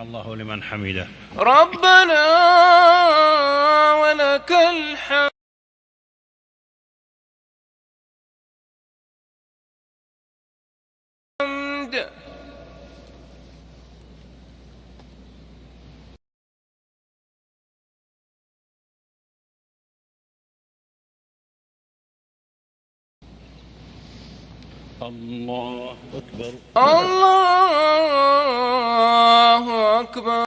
الله لمن حمده. ربنا ولك الحمد. الله أكبر. الله أكبر.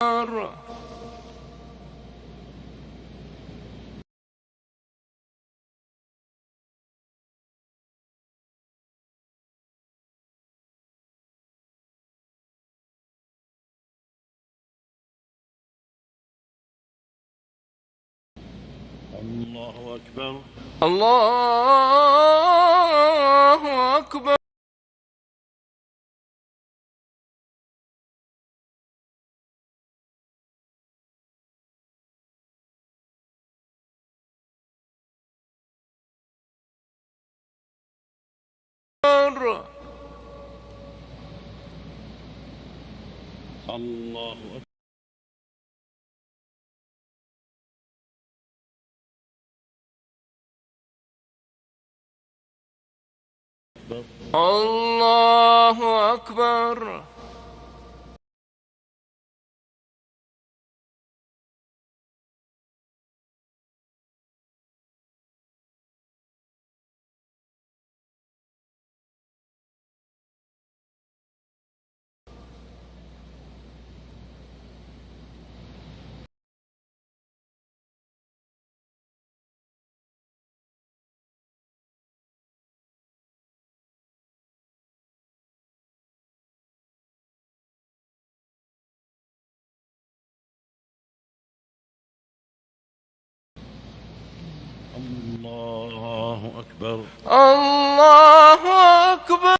الله أكبر. الله أكبر. الله أكبر. الله أكبر. الله أكبر. الله أكبر.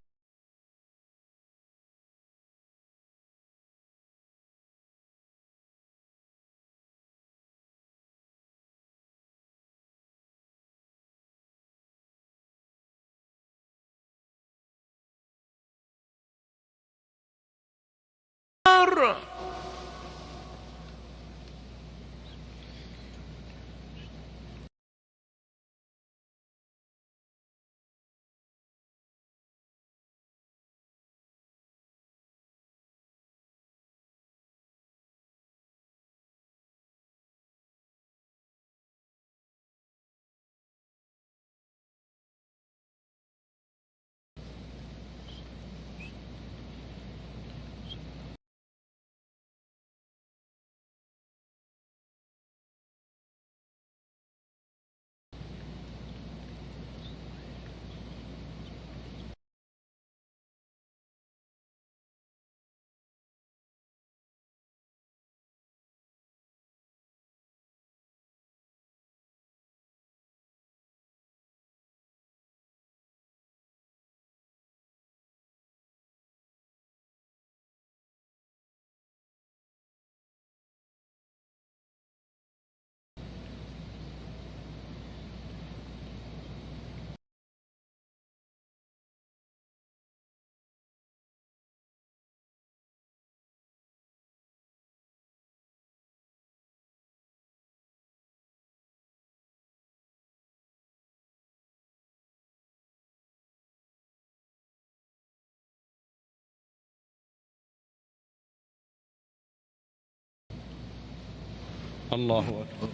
الله أكبر.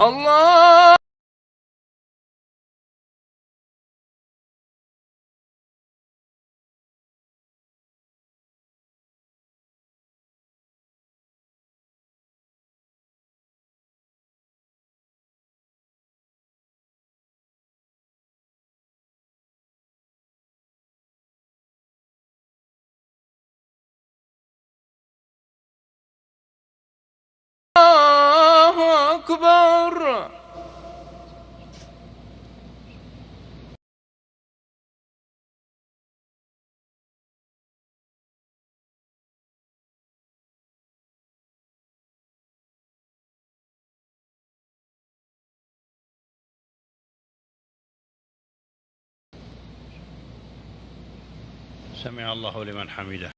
الله أكبر. سمع الله لمن حمده.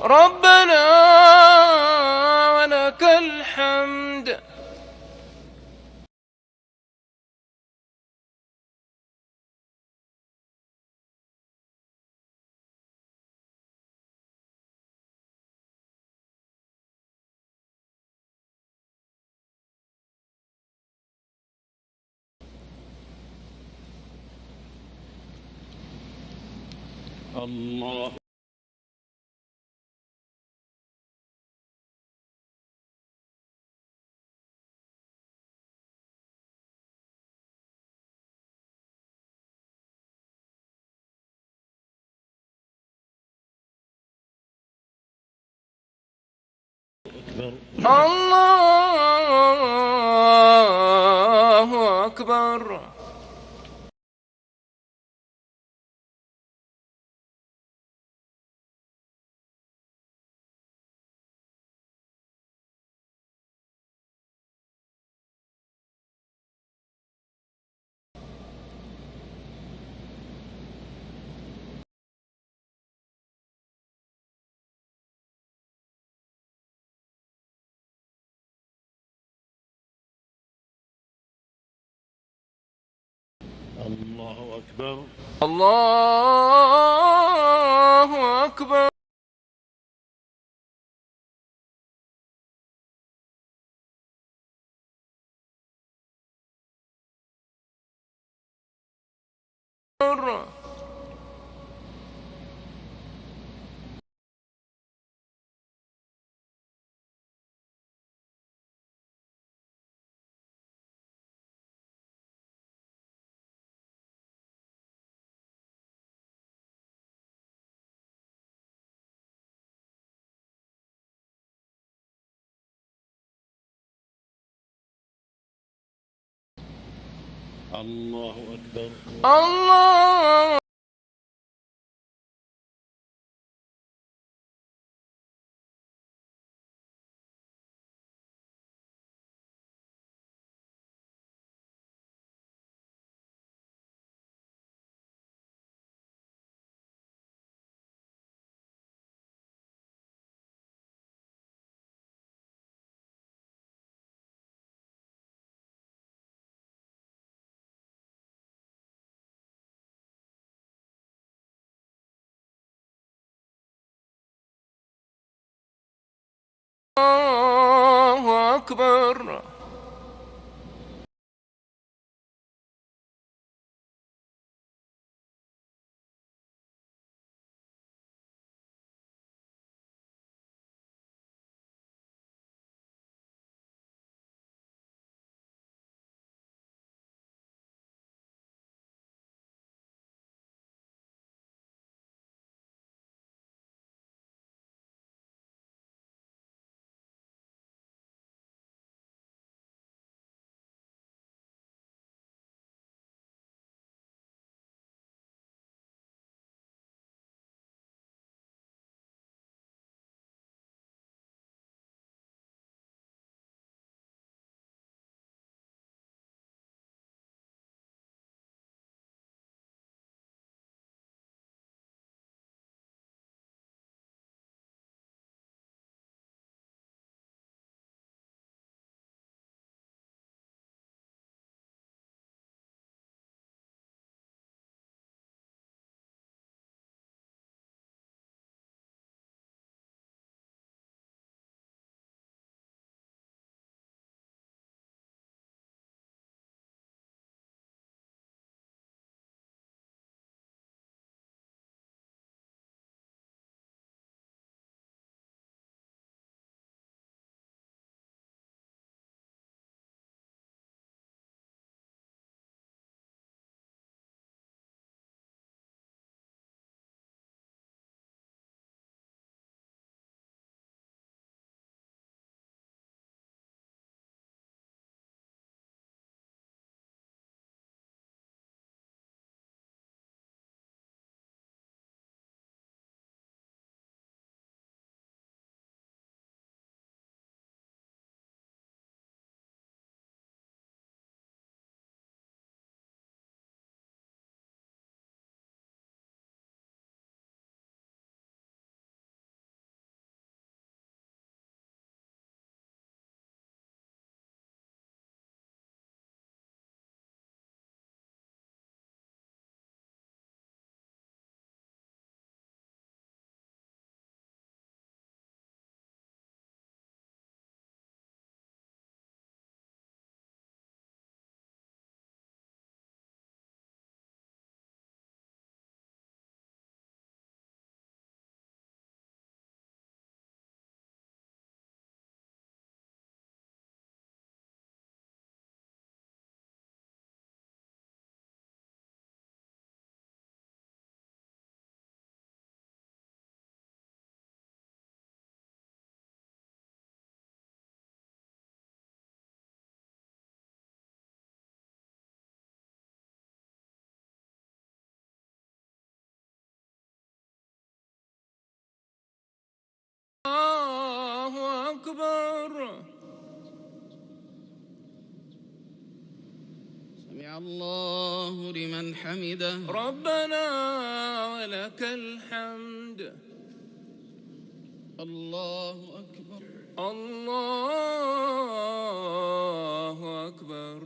ربنا ولك الحمد. الله أكبر. الله أكبر. الله أكبر. الله أكبر. الله أكبر. الله أكبر. أكبر. سمع الله لمن حمده. ربنا ولك الحمد. الله أكبر. الله أكبر.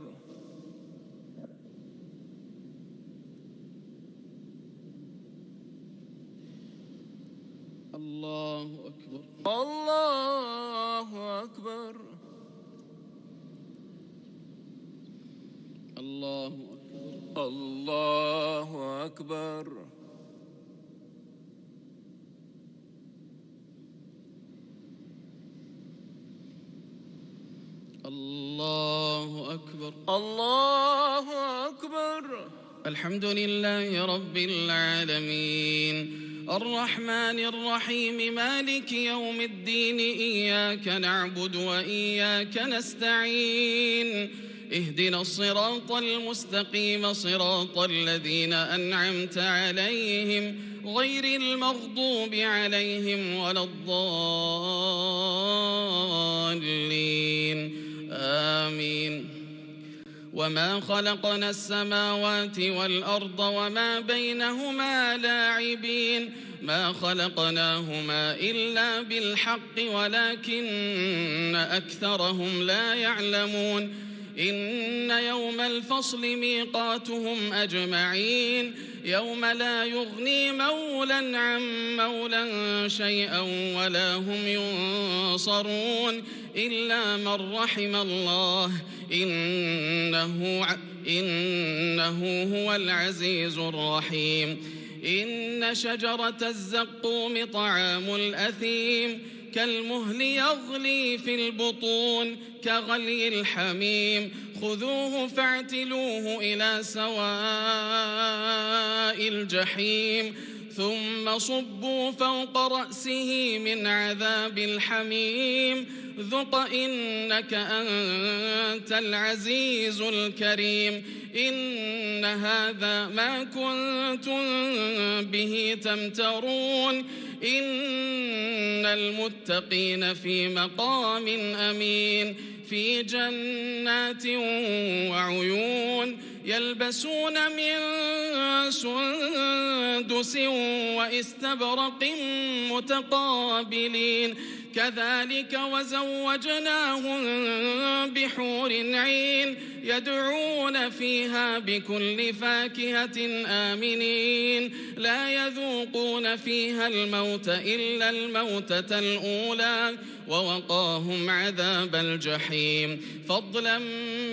الله أكبر. الله أكبر. الله أكبر. الله أكبر. الله أكبر. الله أكبر. الحمد لله رب العالمين الرحمن الرحيم مالك يوم الدين إياك نعبد وإياك نستعين اهدنا الصراط المستقيم صراط الذين أنعمت عليهم غير المغضوب عليهم ولا الضالين آمين. وما خلقنا السماوات والأرض وما بينهما لاعبين ما خلقناهما إلا بالحق ولكن أكثرهم لا يعلمون إن يوم الفصل ميقاتهم أجمعين يوم لا يغني مولا عن مولا شيئا ولا هم ينصرون إلا من رحم الله إنه هو العزيز الرحيم. إن شجرة الزقوم طعام الأثيم كالمهل يغلي في البطون كغلي الحميم خذوه فاعتلوه إلى سواء الجحيم ثم صبوا فوق رأسه من عذاب الحميم ذق إنك أنت العزيز الكريم. إن هذا ما كنتم به تمترون إن المتقين في مقام أمين في جنات وعيون يلبسون من سندس وإستبرق متقابلين كذلك وزوجناهم بحور عين يدعون فيها بكل فاكهة آمنين لا يذوقون فيها الموت إلا الموتة الأولى ووقاهم عذاب الجحيم فضلا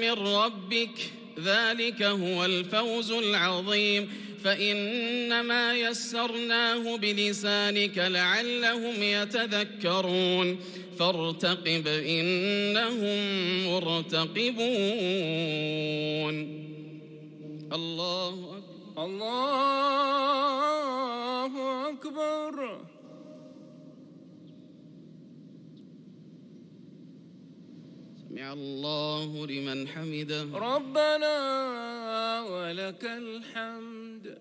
من ربك ذلك هو الفوز العظيم. فإنما يسرناه بلسانك لعلهم يتذكرون فارتقب إنهم مرتقبون. الله أكبر. الله أكبر. سمع الله لمن حمده. ربنا ولك الحمد.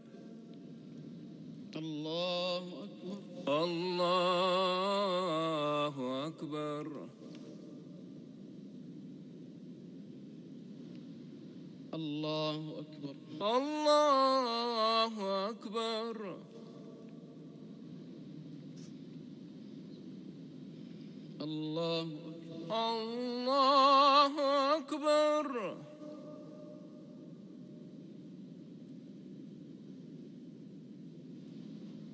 الله أكبر. الله أكبر. الله أكبر. الله أكبر. الله أكبر. الله أكبر.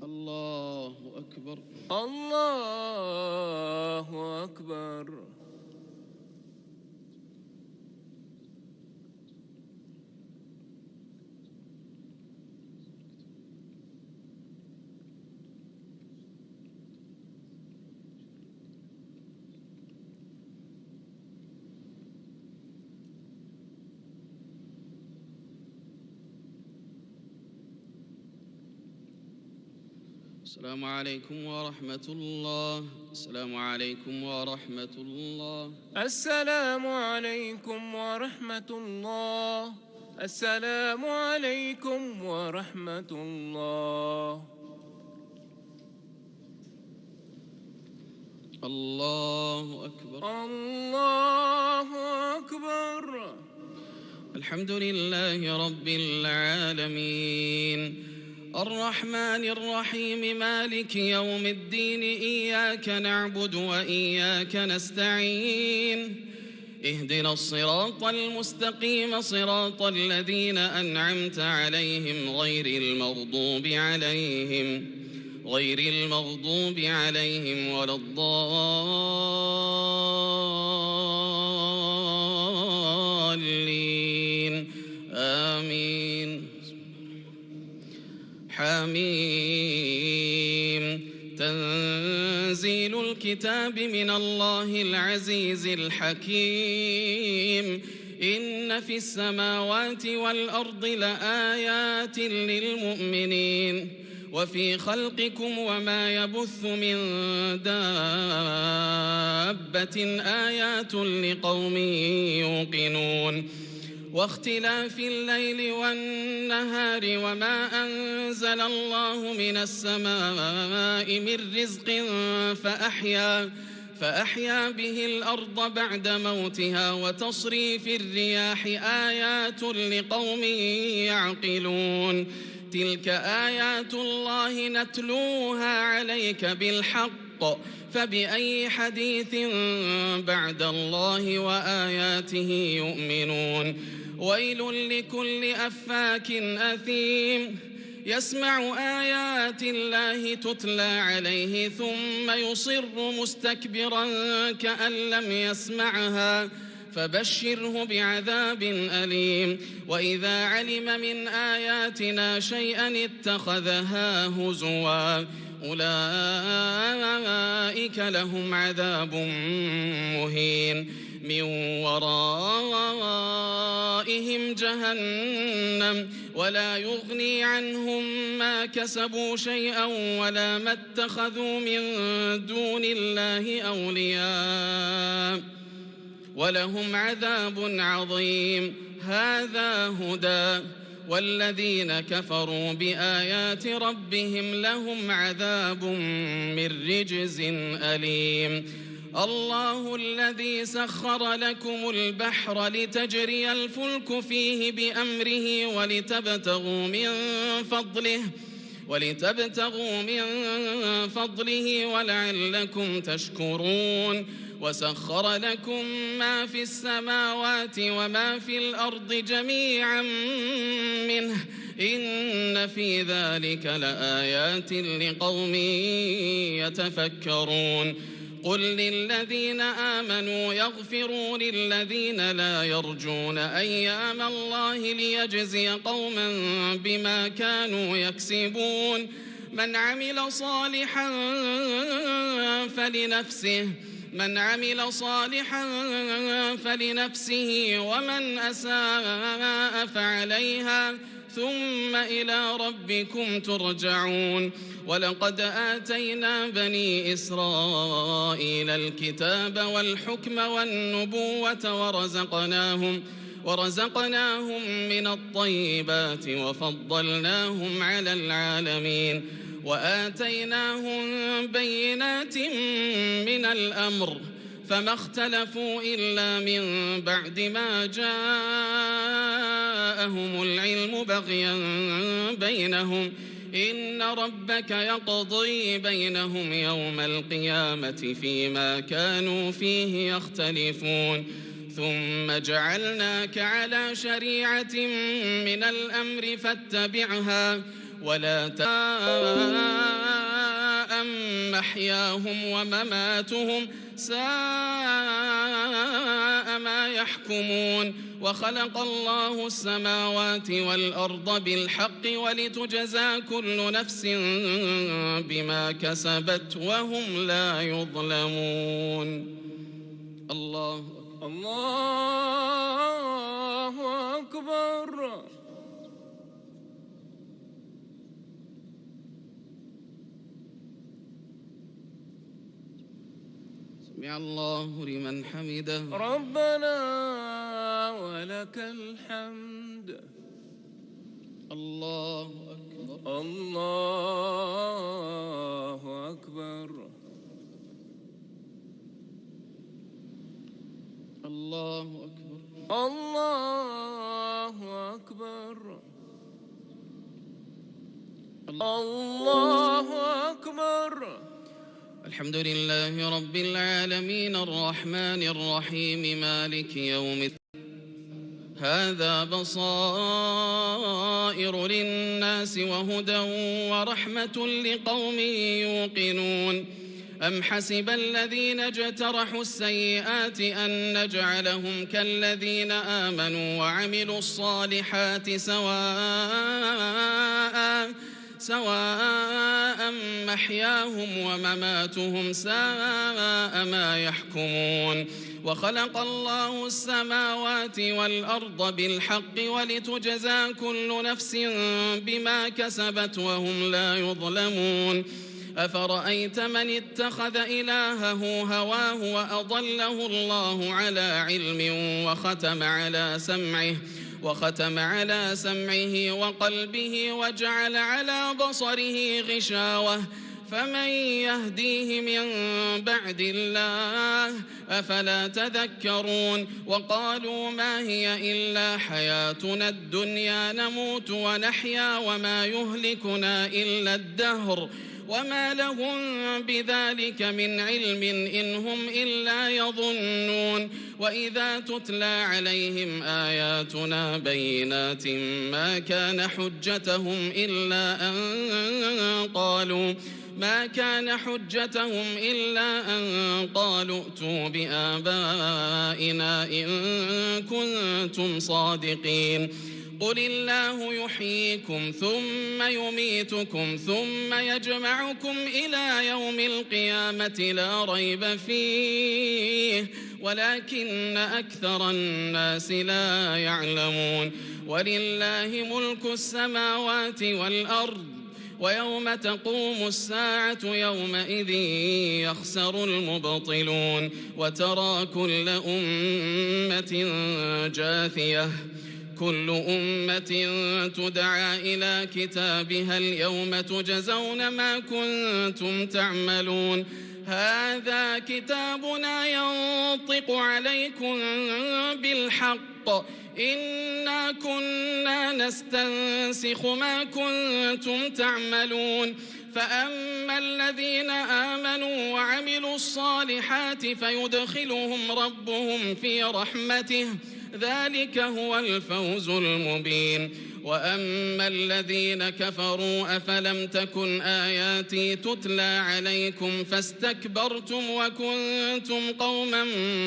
الله أكبر. الله أكبر. السلام عليكم ورحمة الله. السلام عليكم ورحمة الله. السلام عليكم ورحمة الله. السلام عليكم ورحمة الله. الله أكبر. الله أكبر. الحمد لله رب العالمين الرحمن الرحيم مالك يوم الدين إياك نعبد وإياك نستعين اهدنا الصراط المستقيم صراط الذين أنعمت عليهم غير المغضوب عليهم ولا الضالين آمين. حميم تنزيل الكتاب من الله العزيز الحكيم إن في السماوات والأرض لآيات للمؤمنين وفي خلقكم وما يبث من دابة آيات لقوم يوقنون واختلاف الليل والنهار وما أنزل الله من السماء من رزق فأحيا به الأرض بعد موتها وتصريف الرياح آيات لقوم يعقلون تلك آيات الله نتلوها عليك بالحق فبأي حديث بعد الله وآياته يؤمنون ويل لكل أفاك أثيم يسمع آيات الله تتلى عليه ثم يصر مستكبرا كأن لم يسمعها فبشره بعذاب أليم وإذا علم من آياتنا شيئا اتخذها هزوا أولئك لهم عذاب مهين من ورائهم جهنم ولا يغني عنهم ما كسبوا شيئا ولا ما اتخذوا من دون الله أولياء ولهم عذاب عظيم هذا هدى والذين كفروا بآيات ربهم لهم عذاب من رجز أليم الله الذي سخر لكم البحر لتجري الفلك فيه بأمره ولتبتغوا من فضله ولعلكم تشكرون وسخر لكم ما في السماوات وما في الأرض جميعا منه إن في ذلك لآيات لقوم يتفكرون قل للذين آمنوا يغفروا للذين لا يرجون أيام الله ليجزي قوما بما كانوا يكسبون من عمل صالحا فلنفسه ومن أساء فعليها ثم إلى ربكم ترجعون ولقد آتينا بني إسرائيل الكتاب والحكم والنبوة ورزقناهم من الطيبات وفضلناهم على العالمين وآتيناهم بينات من الأمر فما اختلفوا إلا من بعد ما جاءهم العلم بغيا بينهم إن ربك يقضي بينهم يوم القيامة فيما كانوا فيه يختلفون ثم جعلناك على شريعة من الأمر فاتبعها ولا تاء محياهم ومماتهم ساء ما يحكمون وخلق الله السماوات والأرض بالحق ولتجزى كل نفس بما كسبت وهم لا يظلمون الله أكبر. سمع الله لمن حمده ربنا ولك الحمد. الله أكبر. الله أكبر. الله أكبر. الحمد لله رب العالمين الرحمن الرحيم مالك يوم الدين. هذا بصائر للناس وهدى ورحمة لقوم يوقنون. أم حسب الذين اجترحوا السيئات أن نجعلهم كالذين آمنوا وعملوا الصالحات سواء محياهم ومماتهم ساء ما يحكمون. وخلق الله السماوات والأرض بالحق ولتجزى كل نفس بما كسبت وهم لا يظلمون. أفرأيت من اتخذ إلهه هواه وأضله الله على علم وختم على سمعه وقلبه وجعل على بصره غشاوة فمن يهديه من بعد الله أفلا تذكرون. وقالوا ما هي إلا حياتنا الدنيا نموت ونحيا وما يهلكنا إلا الدهر وما لهم بذلك من علم إن هم إلا يظنون. وإذا تتلى عليهم آياتنا بينات ما كان حجتهم إلا أن قالوا ائتوا بآبائنا إن كنتم صادقين. قل الله يحييكم ثم يميتكم ثم يجمعكم إلى يوم القيامة لا ريب فيه ولكن أكثر الناس لا يعلمون. ولله ملك السماوات والأرض ويوم تقوم الساعة يومئذ يخسر المبطلون. وترى كل أمة جاثية كل أمة تدعى إلى كتابها اليوم تجزون ما كنتم تعملون. هذا كتابنا ينطق عليكم بالحق إنا كنا نستنسخ ما كنتم تعملون. فأما الذين آمنوا وعملوا الصالحات فيدخلهم ربهم في رحمته ذلك هو الفوز المبين. وأما الذين كفروا أفلم تكن آياتي تتلى عليكم فاستكبرتم وكنتم قوما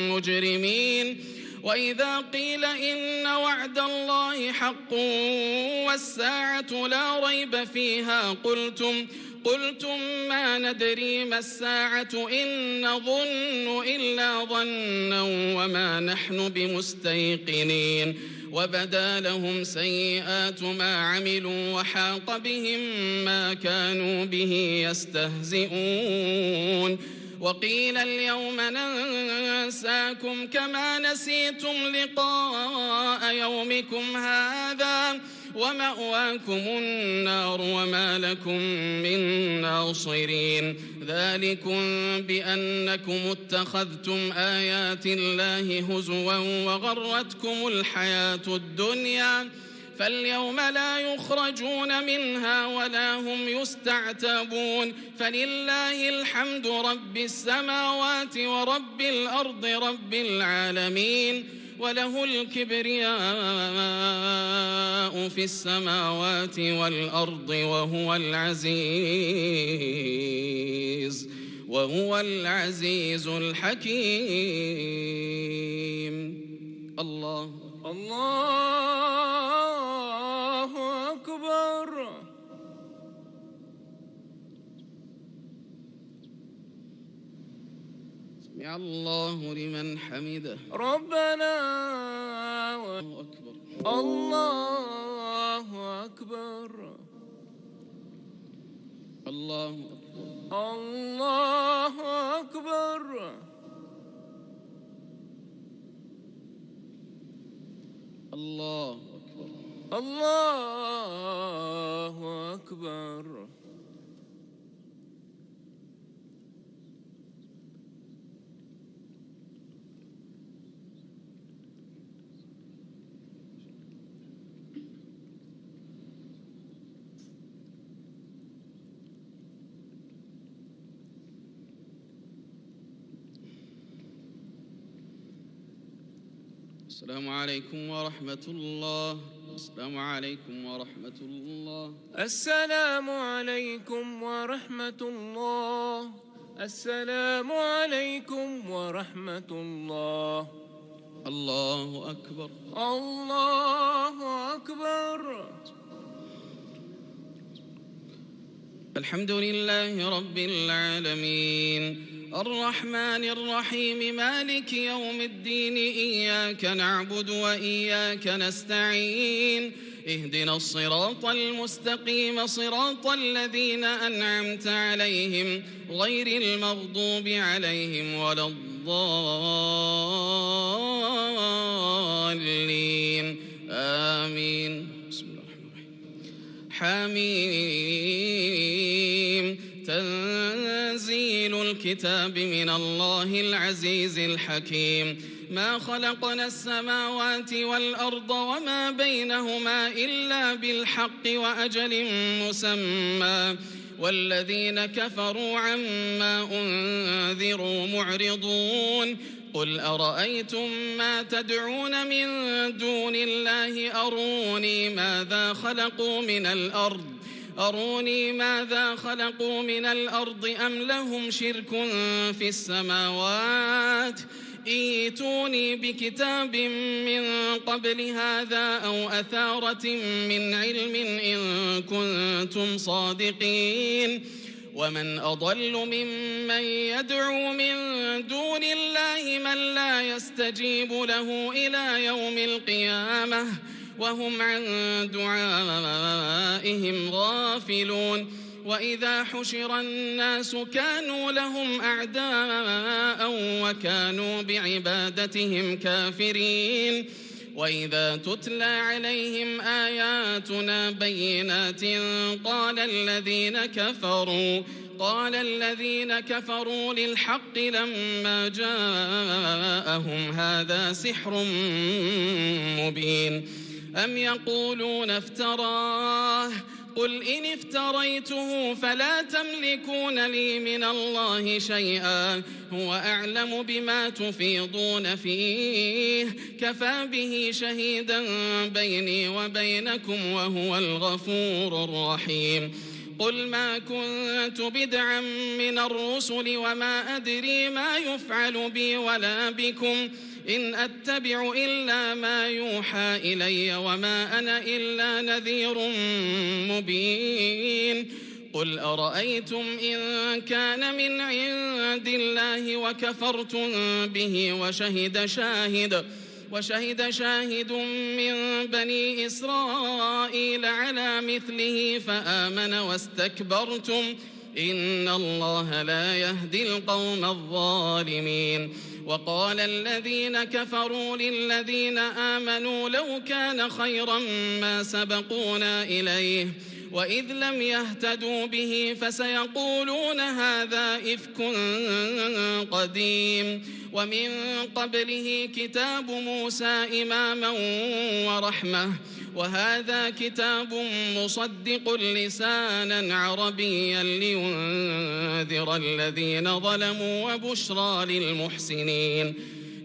مجرمين. وإذا قيل إن وعد الله حق والساعة لا ريب فيها قلتم ما ندري ما الساعة إن نظن إلا ظنا وما نحن بمستيقنين. وبدا لهم سيئات ما عملوا وحاق بهم ما كانوا به يستهزئون. وقيل اليوم ننساكم كما نسيتم لقاء يومكم هذا ومأواكم النار وما لكم من ناصرين. ذلكم بأنكم اتخذتم آيات الله هزوا وغرتكم الحياة الدنيا فاليوم لا يخرجون منها ولا هم يستعتبون. فلله الحمد رب السماوات ورب الأرض رب العالمين وله الكبرياء في السماوات والأرض وهو العزيز الحكيم. الله أكبر. سمع الله لمن حمده. ربنا أكبر. الله أكبر. الله أكبر. الله أكبر. الله أكبر. السلام عليكم ورحمة الله. السلام عليكم ورحمة الله. السلام عليكم ورحمة الله. السلام عليكم ورحمة الله. الله أكبر. الله أكبر. الحمد لله رب العالمين الرحمن الرحيم مالك يوم الدين إياك نعبد وإياك نستعين اهدنا الصراط المستقيم صراط الذين أنعمت عليهم غير المغضوب عليهم ولا الضالين آمين. بسم الله الرحمن الرحيم. حميم تنزيل الكتاب من الله العزيز الحكيم ما خلقنا السماوات والأرض وما بينهما إلا بالحق وأجل مسمى والذين كفروا عما أنذروا معرضون قل أرأيتم ما تدعون من دون الله أروني ماذا خلقوا من الأرض أم لهم شرك في السماوات ائتوني بكتاب من قبل هذا أو أثارة من علم إن كنتم صادقين ومن أضل ممن يدعو من دون الله من لا يستجيب له إلى يوم القيامة وهم عن دعائهم غافلون وإذا حشر الناس كانوا لهم أعداء وكانوا بعبادتهم كافرين وإذا تتلى عليهم آياتنا بينات قال الذين كفروا للحق لما جاءهم هذا سحر مبين أم يقولون افتراه قل إن افتريته فلا تملكون لي من الله شيئا هو أعلم بما تفيضون فيه كفى به شهيدا بيني وبينكم وهو الغفور الرحيم قل ما كنت بدعا من الرسل وما أدري ما يفعل بي ولا بكم إن أتبع إلا ما يوحى إلي وما أنا إلا نذير مبين قل أرأيتم إن كان من عند الله وكفرتم به وشهد شاهد من بني إسرائيل على مثله فآمن واستكبرتم إن الله لا يهدي القوم الظالمين وقال الذين كفروا للذين آمنوا لو كان خيرا ما سبقونا إليه وإذ لم يهتدوا به فسيقولون هذا إفك قديم ومن قبله كتاب موسى إماما ورحمة وهذا كتاب مصدق لسانا عربيا لينذر الذين ظلموا وبشرى للمحسنين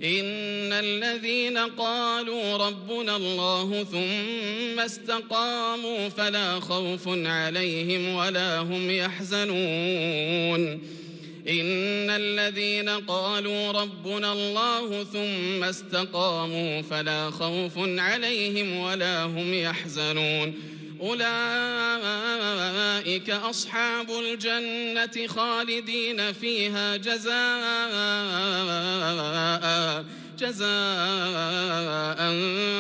إن الذين قالوا ربنا الله ثم استقاموا فلا خوف عليهم ولا هم يحزنون إن الذين قالوا ربنا الله ثم استقاموا فلا خوف عليهم ولا هم يحزنون أولئك أصحاب الجنة خالدين فيها جزاء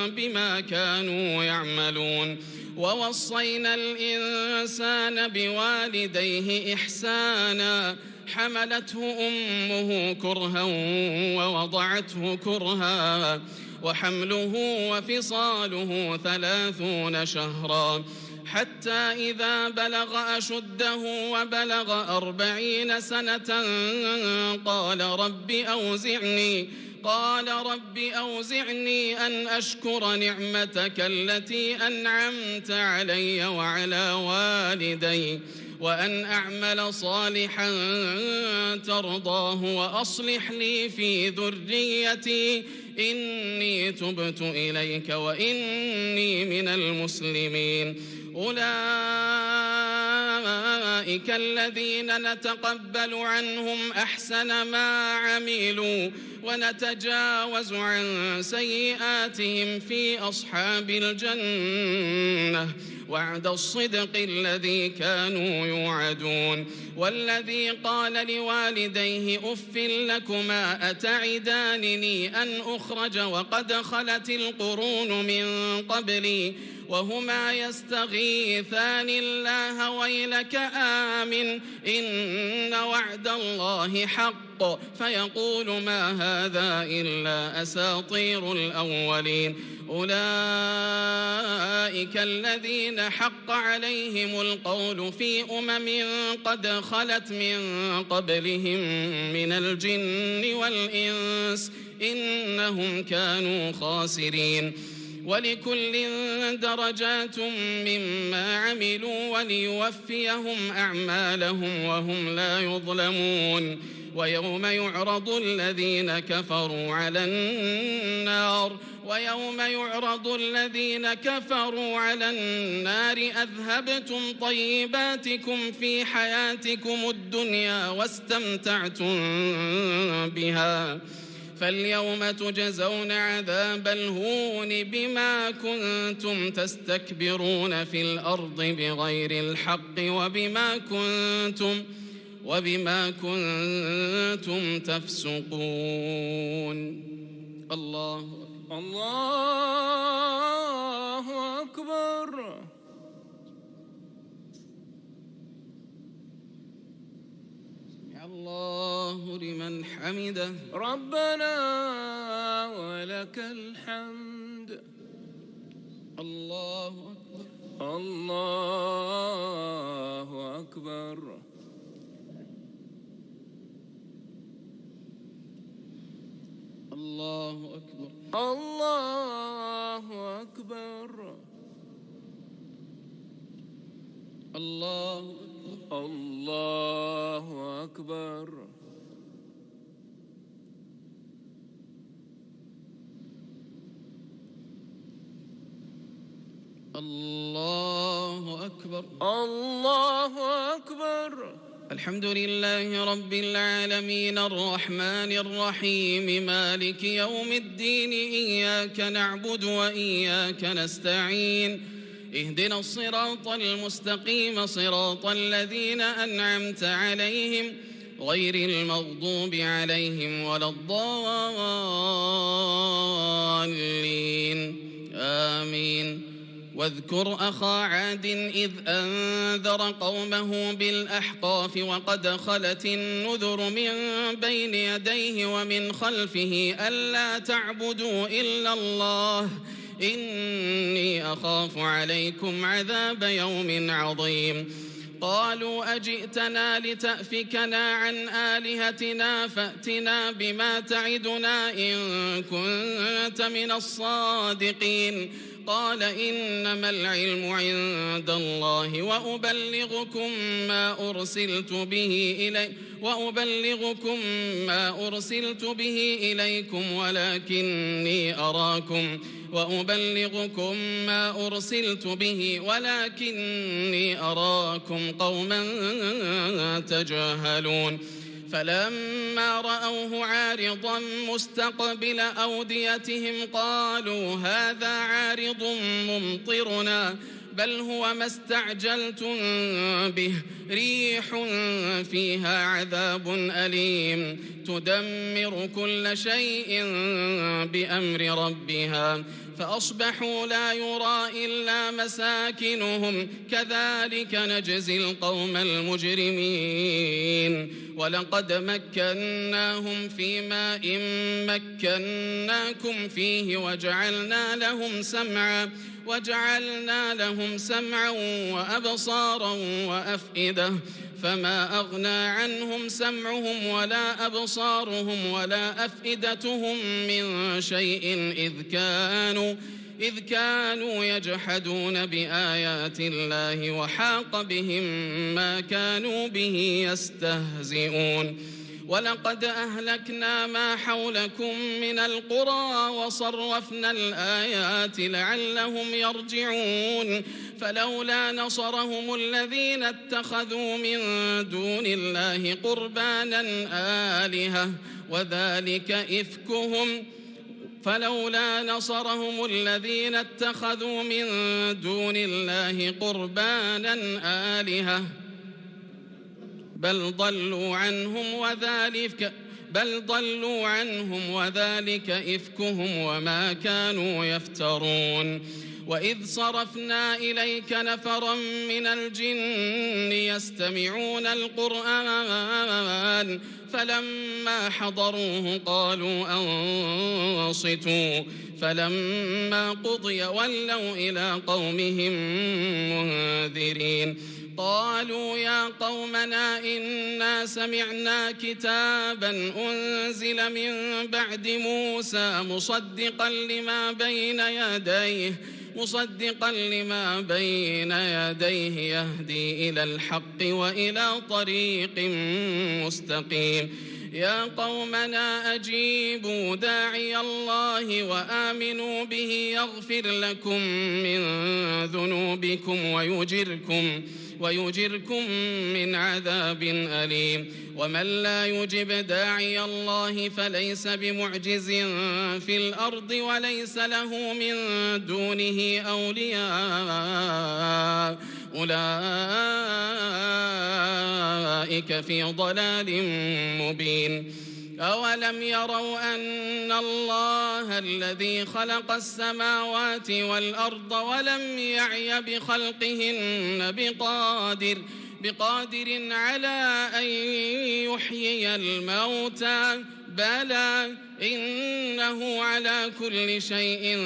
بما كانوا يعملون ووصينا الإنسان بوالديه إحسانا حملته أمه كرها ووضعته كرها وحمله وفصاله 30 شهرا حتى إذا بلغ أشده وبلغ 40 سنة قال قال رب أوزعني أن أشكر نعمتك التي أنعمت علي وعلى والدي وأن أعمل صالحا ترضاه وأصلح لي في ذريتي إني تبت إليك وإني من المسلمين. أولئك الذين نتقبل عنهم أحسن ما عملوا ونتجاوز عن سيئاتهم في أصحاب الجنة وعد الصدق الذي كانوا يوعدون. والذي قال لوالديه أف لكما أتعدانني أن أخرج وقد خلت القرون من قبلي وهما يستغيثان الله ويلك آمن إن وعد الله حق فيقول ما هذا إلا أساطير الأولين. أولئك الذين حق عليهم القول في قد خلت من قبلهم من الجن والإنس إنهم كانوا خاسرين. ولكل درجات مما عملوا وليوفيهم أعمالهم وهم لا يظلمون. ويوم يعرض الذين كفروا على النار أذهبتم طيباتكم في حياتكم الدنيا واستمتعتم بها فاليوم تجزون عذاب الهون بما كنتم تستكبرون في الأرض بغير الحق وبما كنتم تفسقون. الله أكبر. الله لمن حمده ربنا ولك الحمد. الله أكبر. الله أكبر. الله أكبر. الله أكبر. الله أكبر. الله أكبر. الله أكبر. الله أكبر. الحمد لله رب العالمين الرحمن الرحيم مالك يوم الدين إياك نعبد وإياك نستعين اهدنا الصراط المستقيم صراط الذين أنعمت عليهم غير المغضوب عليهم ولا الضالين آمين. واذكر أخا عاد إذ أنذر قومه بالأحقاف وقد خلت النذر من بين يديه ومن خلفه ألا تعبدوا إلا الله إني أخاف عليكم عذاب يوم عظيم. قالوا أجئتنا لتأفكنا عن آلهتنا فأتنا بما تعدنا إن كنت من الصادقين. قال إنما العلم عند الله وأبلغكم ما أرسلت به إليكم ولكني أراكم قوما تجاهلون. فلما رأوه عارضا مستقبل أوديتهم قالوا هذا عارض ممطرنا بل هو ما استعجلتم به ريح فيها عذاب أليم تدمر كل شيء بأمر ربها فأصبحوا لا يرى إلا مساكنهم كذلك نجزي القوم المجرمين ولقد مكناهم في ماء مكناكم فيه وجعلنا لهم سمعا وأبصارا وأفئدة فما أغنى عنهم سمعهم ولا أبصارهم ولا أفئدتهم من شيء إذ كانوا يجحدون بآيات الله وحاق بهم ما كانوا به يستهزئون ولقد أهلكنا ما حولكم من القرى وصرفنا الآيات لعلهم يرجعون فلولا نصرهم الذين اتخذوا من دون الله قربانا آلهة وذلك إفكهم فلولا نصرهم الذين اتخذوا من دون الله قربانا آلهة بل ضلوا عنهم وذلك إفكهم وما كانوا يفترون وإذ صرفنا إليك نفرا من الجن يستمعون القرآن فلما حضروه قالوا أنصتوا فلما قضي ولوا إلى قومهم منذرين قالوا يا قومنا إنا سمعنا كتابا أنزل من بعد موسى مصدقا لما بين يديه يهدي إلى الحق وإلى طريق مستقيم يا قومنا أجيبوا داعي الله وآمنوا به يغفر لكم من ذنوبكم ويجركم من عذاب أليم ومن لا يجب داعي الله فليس بمعجز في الأرض وليس له من دونه أولياء أولئك في ضلال مبين أولم يروا أن الله الذي خلق السماوات والأرض ولم يعي بخلقهن بقادر على أن يحيي الموتى بلى إنه على كل شيء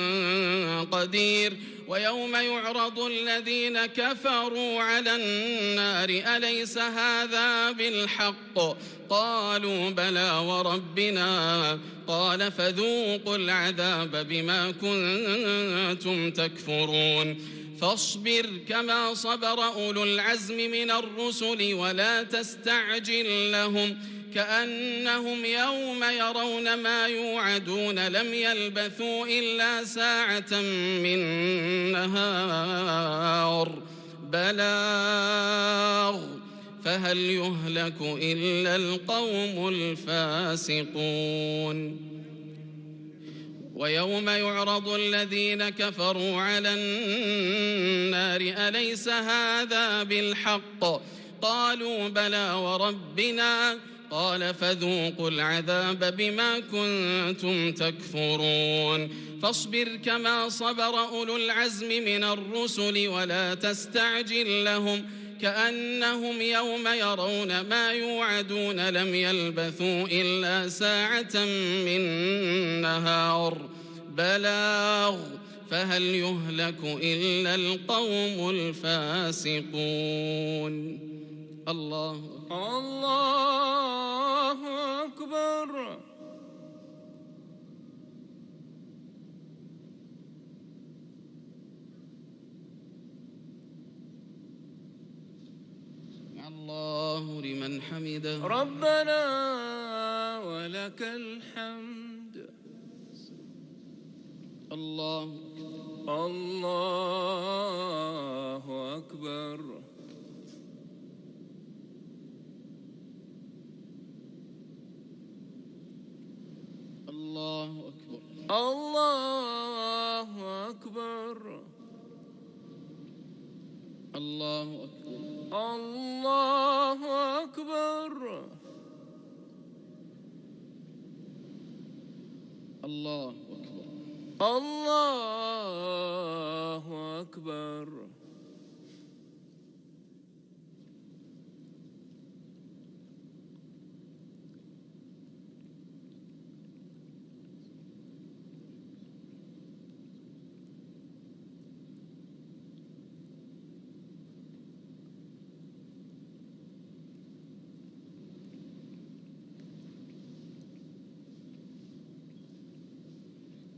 قدير ويوم يعرض الذين كفروا على النار أليس هذا بالحق قالوا بلى وربنا قال فذوقوا العذاب بما كنتم تكفرون فاصبر كما صبر أولو العزم من الرسل ولا تستعجل لهم كأنهم يوم يرون ما يوعدون لم يلبثوا إلا ساعة من نهار بلاغ فهل يهلك إلا القوم الفاسقون ويوم يعرض الذين كفروا على النار أليس هذا بالحق قالوا بلى وربنا قال فذوقوا العذاب بما كنتم تكفرون فاصبر كما صبر أولو العزم من الرسل ولا تستعجل لهم كأنهم يوم يرون ما يوعدون لم يلبثوا إلا ساعة من نهار بلاغ فهل يهلك إلا القوم الفاسقون الله أكبر الله لمن حمده ربنا ولك الحمد الله أكبر الله أكبر الله أكبر الله أكبر الله أكبر الله أكبر الله أكبر.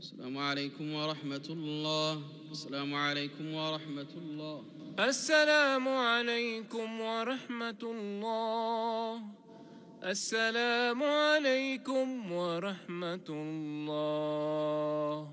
السلام عليكم ورحمة الله. السلام عليكم ورحمة الله. السلام عليكم ورحمة الله. السلام عليكم ورحمة الله.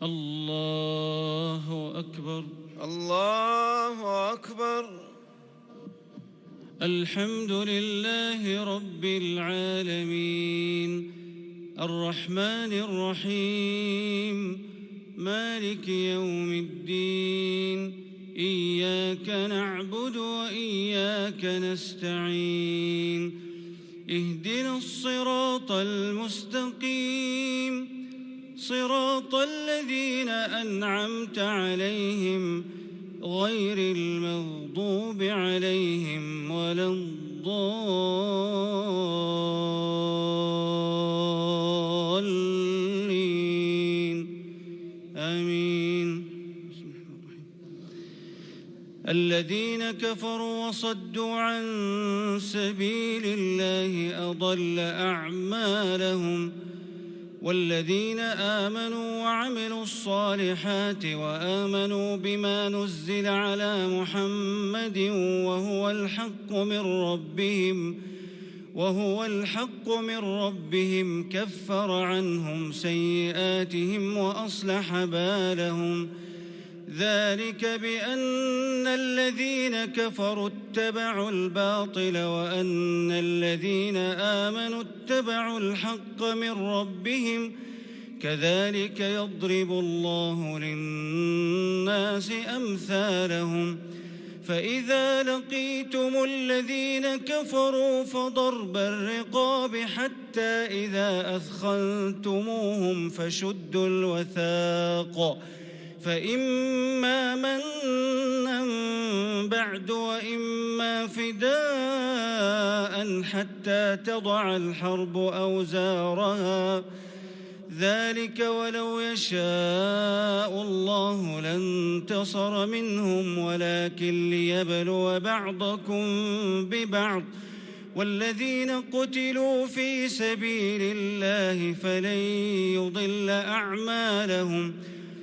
الله أكبر. الله أكبر. الحمد لله رب العالمين الرحمن الرحيم مالك يوم الدين إياك نعبد وإياك نستعين اهدنا الصراط المستقيم صراط الذين أنعمت عليهم غير المغضوب عليهم ولا الضالين آمين. الذين كفروا وصدوا عن سبيل الله أضل أعمالهم والذين آمنوا وعملوا الصالحات وآمنوا بما نزل على محمد وهو الحق من ربهم كفر عنهم سيئاتهم وأصلح بالهم ذلك بأن الذين كفروا اتبعوا الباطل وأن الذين آمنوا اتبعوا الحق من ربهم كذلك يضرب الله للناس أمثالهم فإذا لقيتم الذين كفروا فضرب الرقاب حتى إذا أثخنتموهم فشدوا الوثاق فإما منا بعد وإما فداء حتى تضع الحرب أوزارها ذلك ولو يشاء الله لانتصر منهم ولكن ليبلو بعضكم ببعض والذين قتلوا في سبيل الله فلن يضل أعمالهم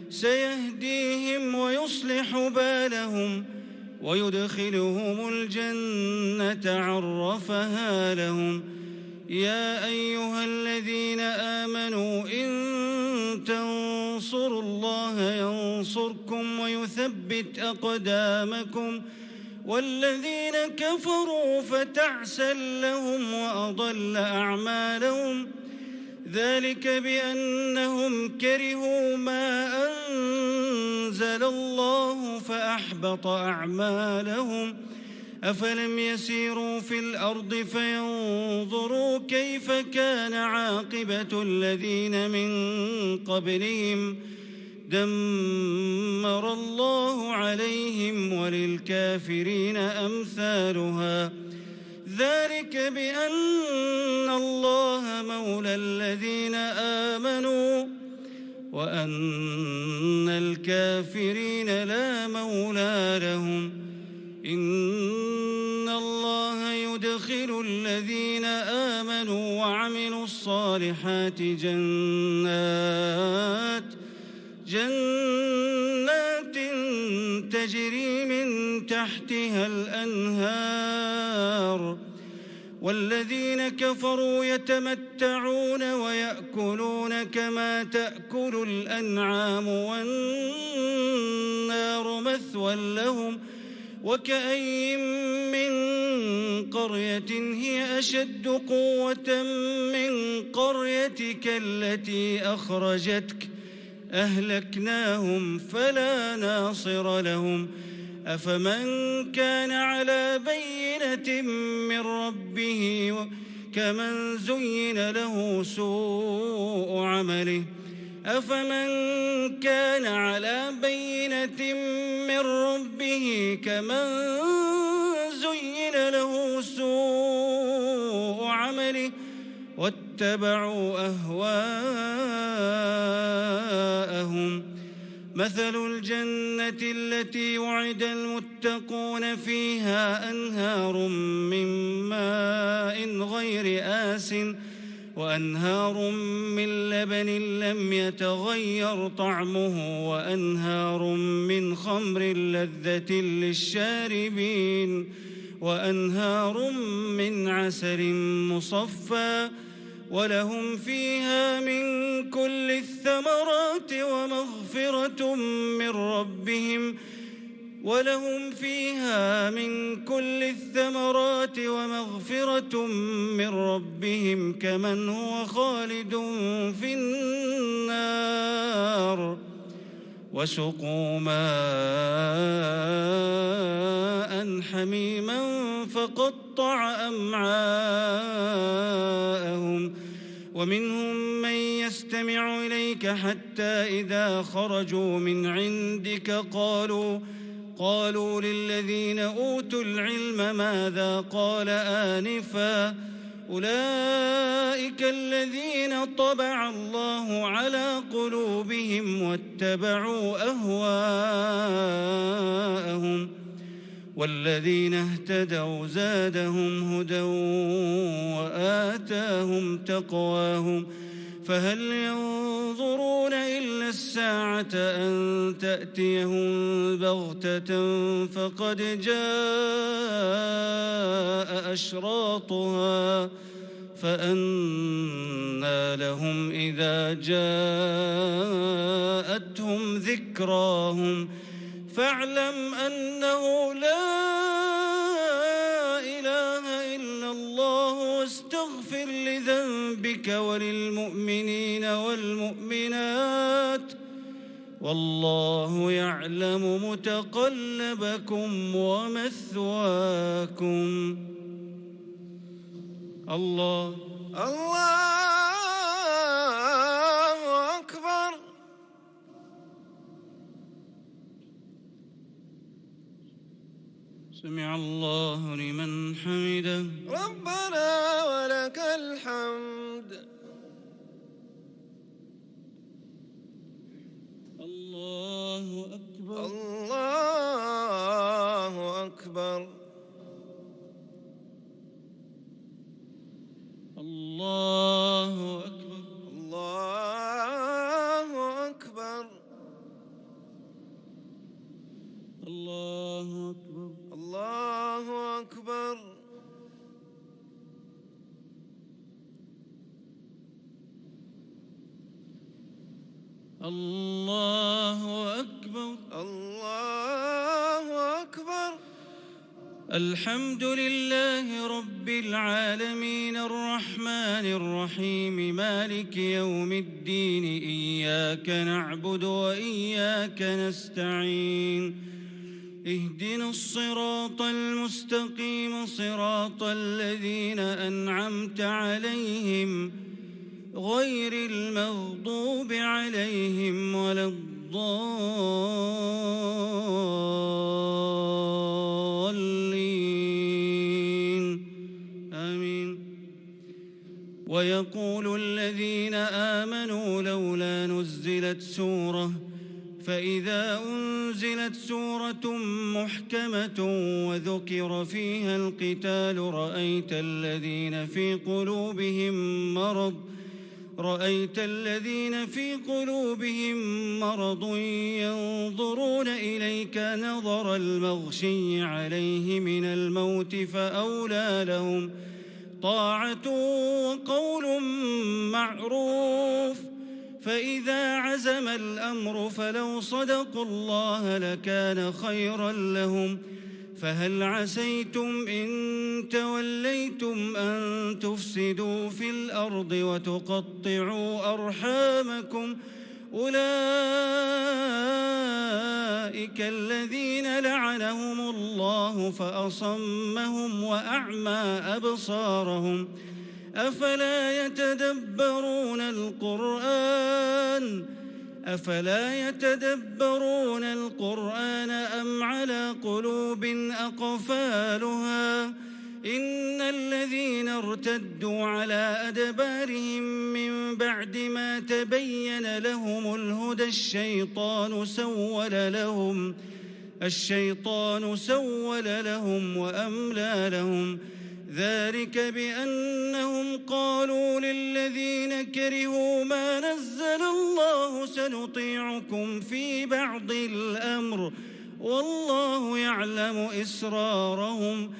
سيهديهم ويصلح بالهم ويدخلهم الجنة عرفها لهم يا أيها الذين آمنوا إن تنصروا الله ينصركم ويثبت أقدامكم والذين كفروا فتعسا لهم وأضل أعمالهم ذلك بأنهم كرهوا ما أنزل الله فأحبط أعمالهم أفلم يسيروا في الأرض فينظروا كيف كان عاقبة الذين من قبلهم دمر الله عليهم وللكافرين أمثالها ذلك بأن الله مولى الذين آمنوا وأن الكافرين لا مولى لهم إن الله يدخل الذين آمنوا وعملوا الصالحات جنات تجري من تحتها الأنهار والذين كفروا يتمتعون ويأكلون كما تأكل الأنعام والنار مثوى لهم وكأين من قرية هي أشد قوة من قريتك التي أخرجتك أهلكناهم فلا ناصر لهم أفمن كان على بينة من ربه كمن زين له سوء عمله أفمن كان على بينة من ربه كمن زين له سوء عمله واتبعوا أهواءهم مثل الجنة التي وعد المتقون فيها أنهار من ماء غير آسٍ وأنهار من لبن لم يتغير طعمه وأنهار من خمر لذة للشاربين وأنهار من عسل مصفى ولهم فيها من كل الثمرات ومغفرة من ربهم كمن هو خالد في النار وسقوا ماء حميما فقطع أمعاءهم ومنهم من يستمع إليك حتى إذا خرجوا من عندك قالوا للذين أوتوا العلم ماذا قال آنفا أولئك الذين طبع الله على قلوبهم واتبعوا أهواءهم والذين اهتدوا زادهم هدى وآتاهم تقواهم فهل ينظرون إلا الساعة أن تأتيهم بغتة فقد جاء أشراطها فأنى لهم إذا جاءتهم ذكراهم فاعلم أنه لا إله إلا الله واستغفر لذنبك وللمؤمنين والمؤمنات والله يعلم متقلبكم ومثواكم. الله أكبر. سمع الله لمن حمده. ربنا ولك الحمد. الله أكبر. الله أكبر. الله أكبر. الله أكبر. الله أكبر. الله أكبر. الله أكبر. الله أكبر. الحمد لله رب العالمين الرحمن الرحيم مالك يوم الدين إياك نعبد وإياك نستعين اهدنا الصراط المستقيم صراط الذين أنعمت عليهم غير المغضوب عليهم ولا الضالين آمين. ويقول الذين آمنوا لولا نزلت سورة فإذا أنزلت سورة محكمة وذكر فيها القتال رأيت الذين في قلوبهم مرض ينظرون إليك نظر المغشي عليه من الموت فأولى لهم طاعة وقول معروف فإذا عزم الأمر فلو صدقوا الله لكان خيرا لهم فهل عسيتم إن توليتم أن تفسدوا في الأرض وتقطعوا أرحامكم أولئك الذين لعنهم الله فأصمهم وأعمى أبصارهم أفلا يتدبرون القرآن أم على قلوب أقفالها إن الذين ارتدوا على أدبارهم من بعد ما تبين لهم الهدى الشيطان سول لهم وأملى لهم ذلك بأنهم قالوا للذين كرهوا ما نزل الله سنطيعكم في بعض الأمر والله يعلم إسرارهم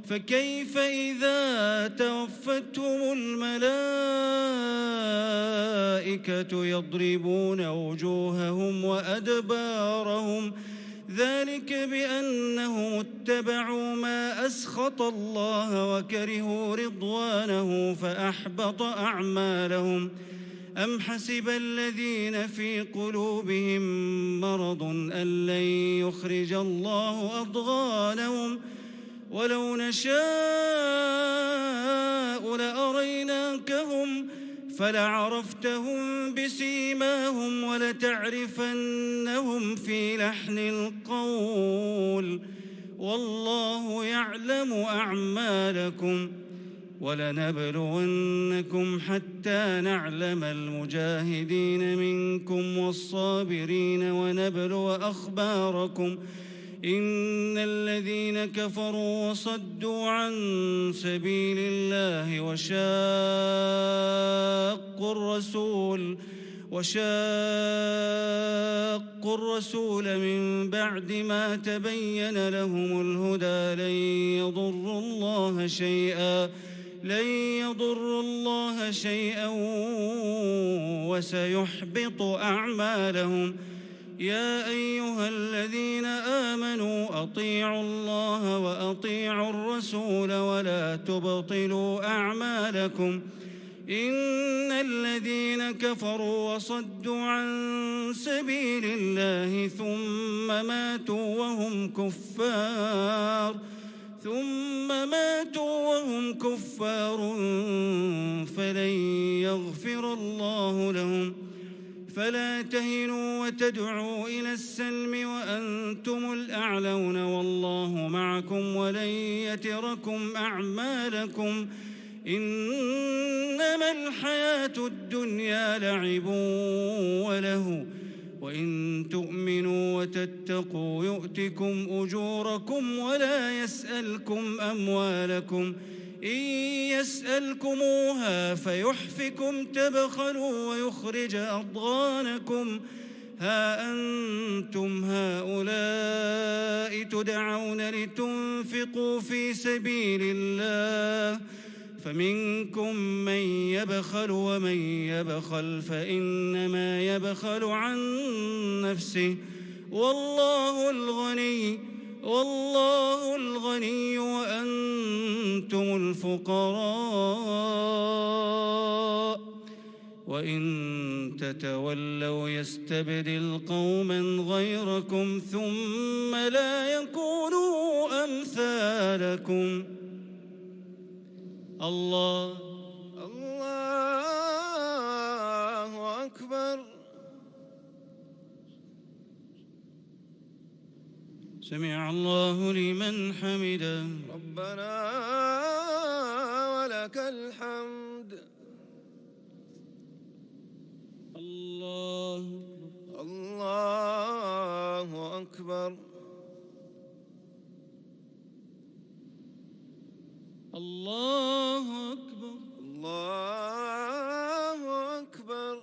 فكيف إذا توفتهم الملائكة يضربون وجوههم وأدبارهم ذلك بأنهم اتبعوا ما أسخط الله وكرهوا رضوانه فأحبط أعمالهم أم حسب الذين في قلوبهم مرض أن لن يخرج الله أضغانهم ولو نشاء لأريناكهم فلعرفتهم بسيماهم ولتعرفنهم في لحن القول والله يعلم أعمالكم ولنبلونكم حتى نعلم المجاهدين منكم والصابرين ونبلو أخباركم إن الذين كفروا وصدوا عن سبيل الله وشاقوا الرسول من بعد ما تبين لهم الهدى لن يضروا الله شيئا وسيحبط أعمالهم يا أيها الذين آمنوا أطيعوا الله وأطيعوا الرسول ولا تبطلوا أعمالكم إن الذين كفروا وصدوا عن سبيل الله ثم ماتوا وهم كفار فلن يغفر الله لهم فلا تهنوا وتدعوا إلى السلم وأنتم الأعلون والله معكم ولن يتركم أعمالكم إنما الحياة الدنيا لعب وله وإن تؤمنوا وتتقوا يؤتكم أجوركم ولا يسألكم أموالكم إن يسألكموها فيحفكم تبخلوا ويخرج أضغانكم ها أنتم هؤلاء تدعون لتنفقوا في سبيل الله فمنكم من يبخل ومن يبخل فإنما يبخل عن نفسه والله الغني وأنتم الفقراء وإن تتولوا يستبدل قوما غيركم ثم لا يكونوا أمثالكم. الله أكبر. سمع الله لمن حمده. ربنا ولك الحمد. الله أكبر. الله أكبر. الله أكبر.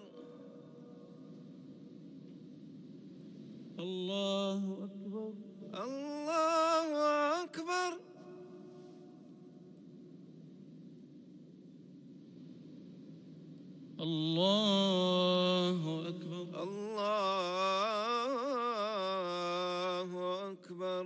الله أكبر. الله أكبر. الله أكبر. الله أكبر.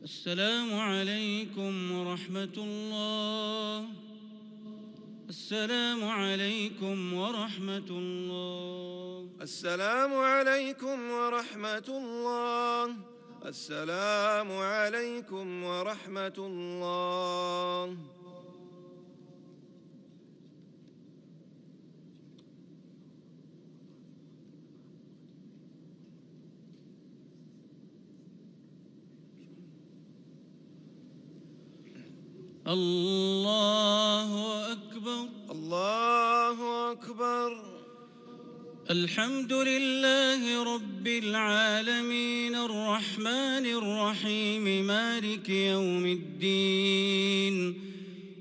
السلام عليكم ورحمة الله. السلام عليكم ورحمة الله. السلام عليكم ورحمة الله. السلام عليكم ورحمة الله. الله أكبر. الله أكبر. الحمد لله رب العالمين الرحمن الرحيم مالك يوم الدين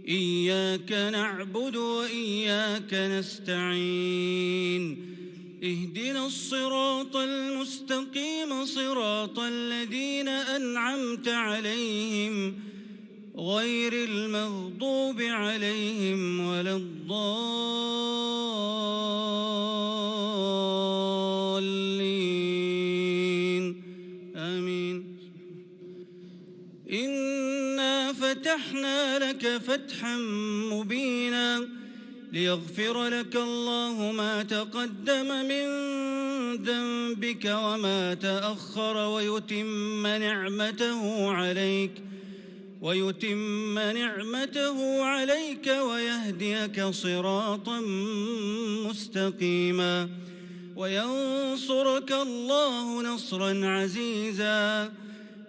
إياك نعبد وإياك نستعين اهدنا الصراط المستقيم صراط الذين أنعمت عليهم غير المغضوب عليهم ولا الضالين آمين. إنا فتحنا لك فتحا مبينا ليغفر لك الله ما تقدم من ذنبك وما تأخر ويتم نعمته عليك ويهديك صراطا مستقيما وينصرك الله نصرا عزيزا.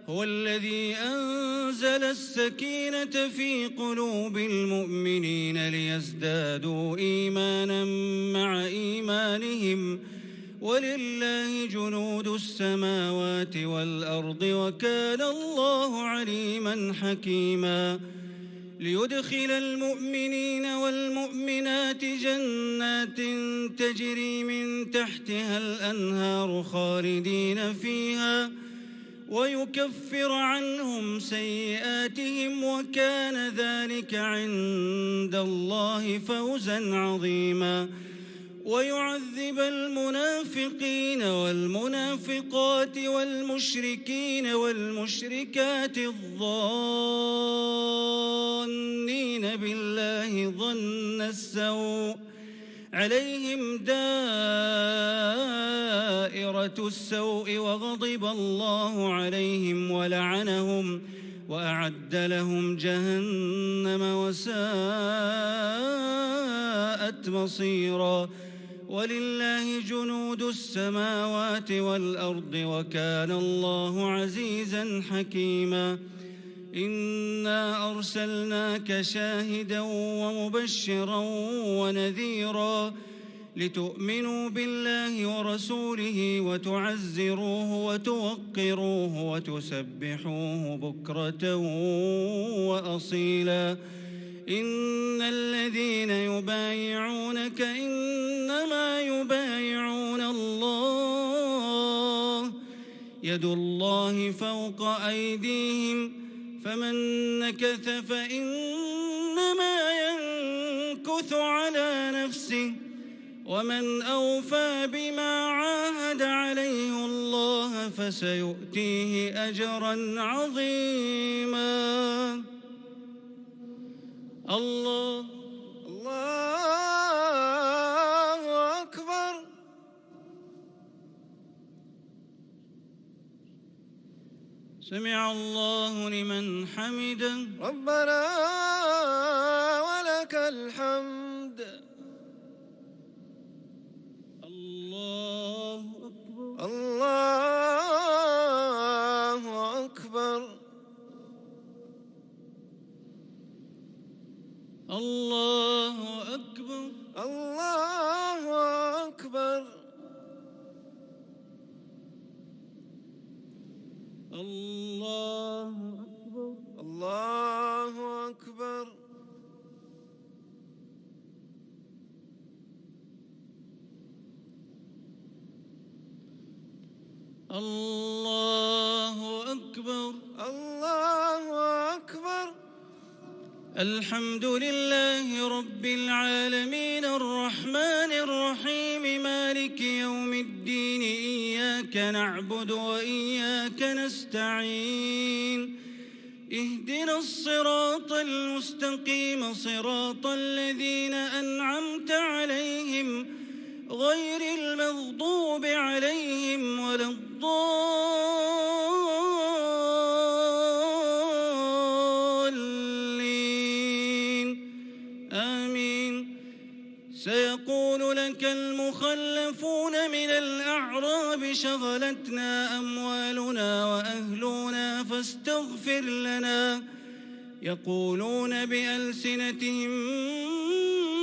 هو الذي أنزل السكينة في قلوب المؤمنين ليزدادوا إيمانا مع إيمانهم ولله جنود السماوات والأرض وكان الله عليما حكيما. ليدخل المؤمنين والمؤمنات جنات تجري من تحتها الأنهار خالدين فيها ويكفر عنهم سيئاتهم وكان ذلك عند الله فوزا عظيما. ويعذب المنافقين والمنافقات والمشركين والمشركات الظانين بالله ظن السوء عليهم دائرة السوء وغضب الله عليهم ولعنهم وأعد لهم جهنم وساءت مصيرا. ولله جنود السماوات والأرض وكان الله عزيزا حكيما. إنا أرسلناك شاهدا ومبشرا ونذيرا لتؤمنوا بالله ورسوله وتعزروه وتوقروه وتسبحوه بكرة وأصيلا. إن الذين يبايعونك إنما يبايعون الله، يد الله فوق أيديهم، فمن نكث فإنما ينكث على نفسه، ومن أوفى بما عاهد عليه الله فسيؤتيه أجرا عظيما. الله أكبر. سمع الله لمن حمده. ربنا ولك الحمد. الله أكبر. الله أكبر. الله أكبر. الله أكبر. الله أكبر. الله أكبر. الله أكبر. الله أكبر. الحمد لله رب العالمين الرحمن الرحيم مالك يوم الدين، إياك نعبد وإياك نستعين، اهدنا الصراط المستقيم صراط الذين أنعمت عليهم غير المغضوب عليهم ولا الضالين آمين. سيقول لك المخلفون من الأعراب شغلتنا أموالنا وأهلنا فاستغفر لنا، يقولون بألسنتهم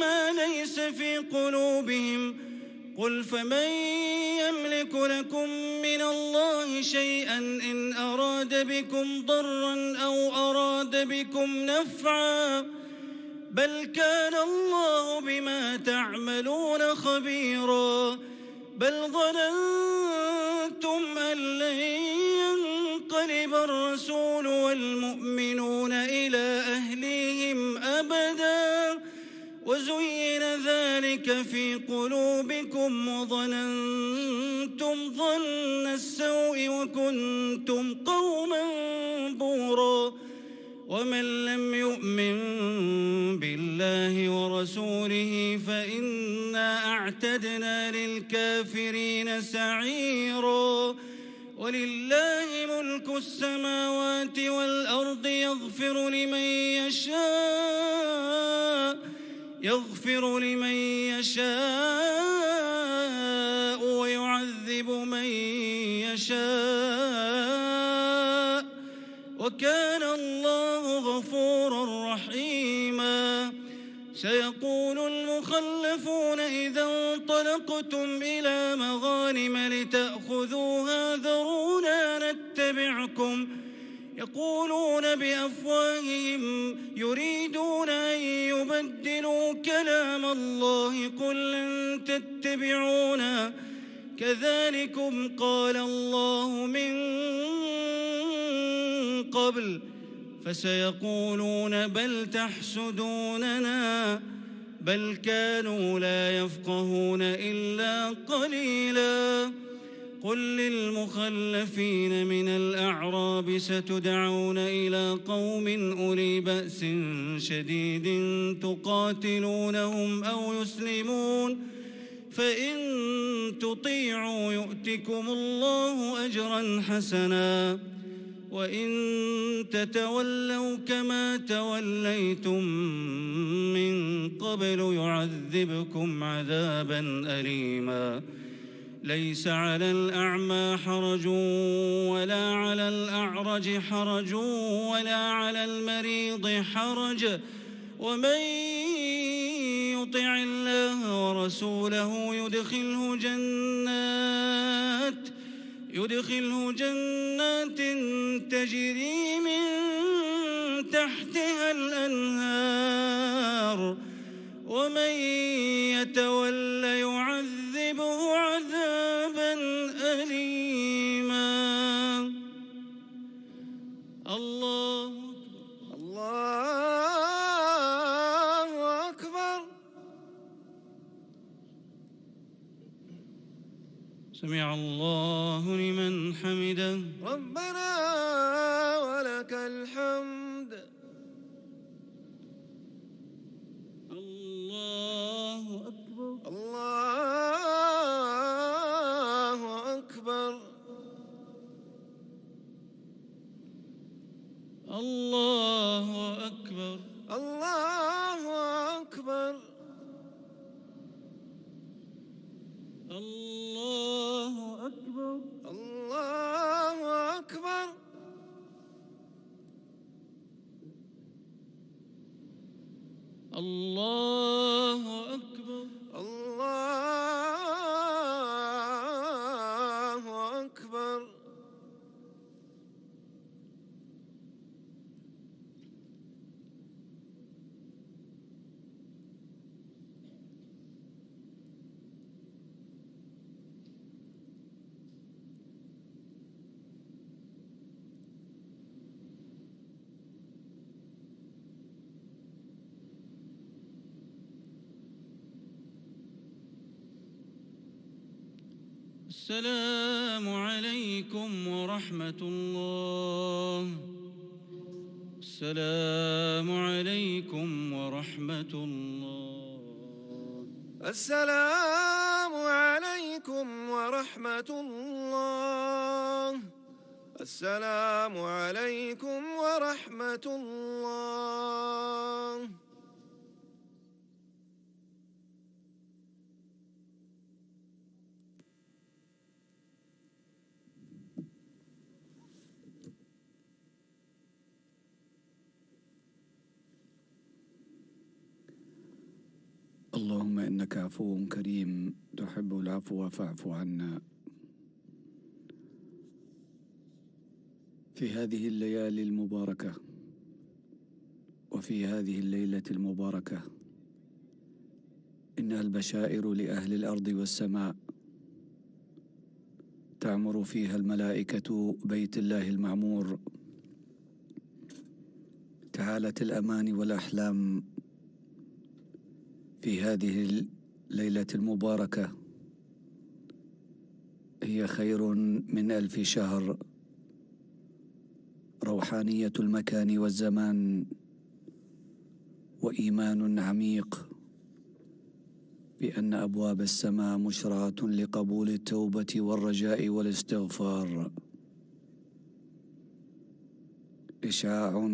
ما ليس في قلوبهم، قل فمن يملك لكم من الله شيئا إن أراد بكم ضرا أو أراد بكم نفعا، بل كان الله بما تعملون خبيرا. بل ظننتم أن لن ينقلب الرسول والمؤمنون إلى أهليهم أبدا، وزين ذلك في قلوبكم وظننتم ظن السوء وكنتم قوما بورا. ومن لم يؤمن بالله ورسوله فإنا أعتدنا للكافرين سعيرا. ولله ملك السماوات والأرض يغفر لمن يشاء ويعذب من يشاء، وكان الله غفورا رحيما. سيقول المخلفون إذا انطلقتم إلى مغانم لتأخذوها ذرونا نتبعكم، يقولون بأفواههم يريدون أن يبدلوا كلام الله، قل لن تتبعونا كذلكم قال الله من قبل، فسيقولون بل تحسدوننا بل كانوا لا يفقهون إلا قليلا. قل للمخلفين من الأعراب ستدعون إلى قوم أولي بأس شديد تقاتلونهم أو يسلمون، فإن تطيعوا يؤتكم الله أجرا حسنا، وإن تتولوا كما توليتم من قبل يعذبكم عذابا أليما. ليس على الأعمى حرج ولا على الأعرج حرج ولا على المريض حرج، ومن يطع الله ورسوله يدخله جنات تجري من تحتها الأنهار، ومن يتول يعذبه عذابا أليما. الله أكبر. سمع الله لمن حمده. ربنا ولك الحمد. الله أكبر. الله أكبر. الله أكبر. الله أكبر. الله أكبر. الله أكبر. الله أكبر. الله أكبر. السلام عليكم ورحمة الله. السلام عليكم ورحمة الله. السلام عليكم ورحمة الله. السلام عليكم ورحمة الله. اللهم إنك عفو كريم تحب العفو فاعف عنا. في هذه الليالي المباركة وفي هذه الليلة المباركة إنها البشائر لأهل الأرض والسماء، تعمر فيها الملائكة بيت الله المعمور، تعالت الأماني والأحلام في هذه الليلة المباركة. هي خير من 1000 شهر، روحانية المكان والزمان، وإيمان عميق بأن أبواب السماء مشرعة لقبول التوبة والرجاء والاستغفار. إشعاع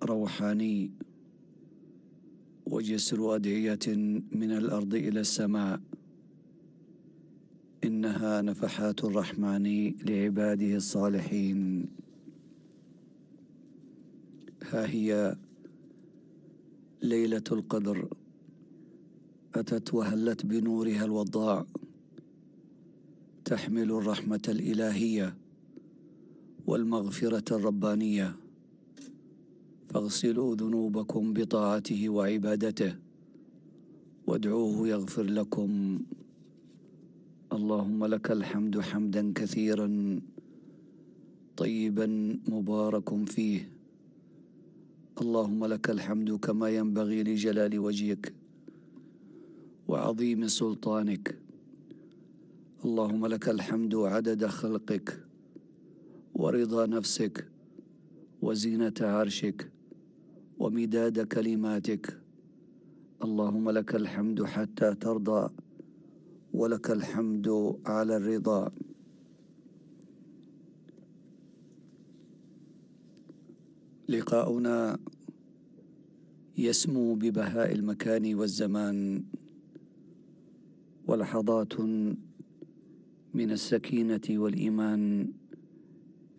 روحاني وجسر أدعية من الأرض إلى السماء، إنها نفحات الرحمن لعباده الصالحين. ها هي ليلة القدر، أتت وهلت بنورها الوضاع، تحمل الرحمة الإلهية والمغفرة الربانية. فاغسلوا ذنوبكم بطاعته وعبادته وادعوه يغفر لكم. اللهم لك الحمد حمدا كثيرا طيبا مبارك فيه. اللهم لك الحمد كما ينبغي لجلال وجهك وعظيم سلطانك. اللهم لك الحمد عدد خلقك ورضا نفسك وزينة عرشك ومداد كلماتك. اللهم لك الحمد حتى ترضى، ولك الحمد على الرضا. لقاؤنا يسمو ببهاء المكان والزمان، ولحظات من السكينة والإيمان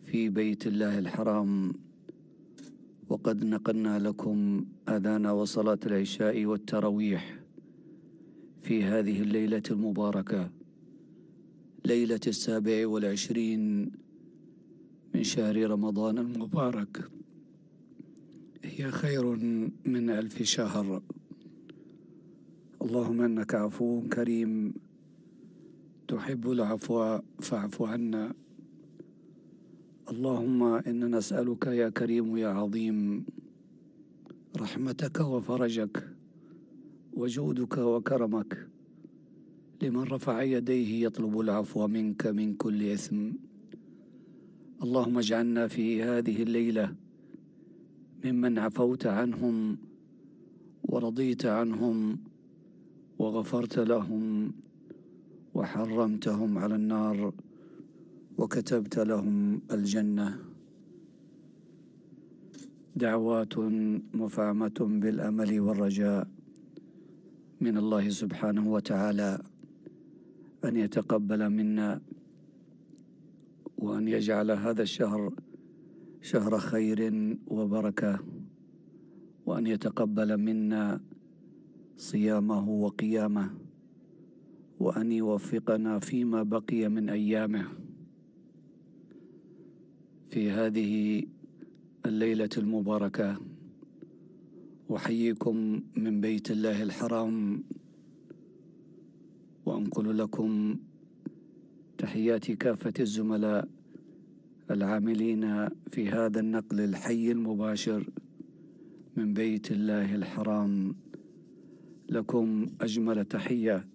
في بيت الله الحرام. وقد نقلنا لكم أذان وصلاة العشاء والتراويح في هذه الليلة المباركة، ليلة 27 من شهر رمضان المبارك. هي خير من 1000 شهر. اللهم إنك عفو كريم تحب العفو فاعف عنا. اللهم إنا نسألك يا كريم يا عظيم رحمتك وفرجك وجودك وكرمك لمن رفع يديه يطلب العفو منك من كل إثم. اللهم اجعلنا في هذه الليلة ممن عفوت عنهم ورضيت عنهم وغفرت لهم وحرمتهم على النار وكتبت لهم الجنة. دعوات مفعمة بالأمل والرجاء من الله سبحانه وتعالى أن يتقبل منا، وأن يجعل هذا الشهر شهر خير وبركة، وأن يتقبل منا صيامه وقيامه، وأن يوفقنا فيما بقي من أيامه. في هذه الليلة المباركة أحييكم من بيت الله الحرام، وأنقل لكم تحيات كافة الزملاء العاملين في هذا النقل الحي المباشر من بيت الله الحرام. لكم أجمل تحية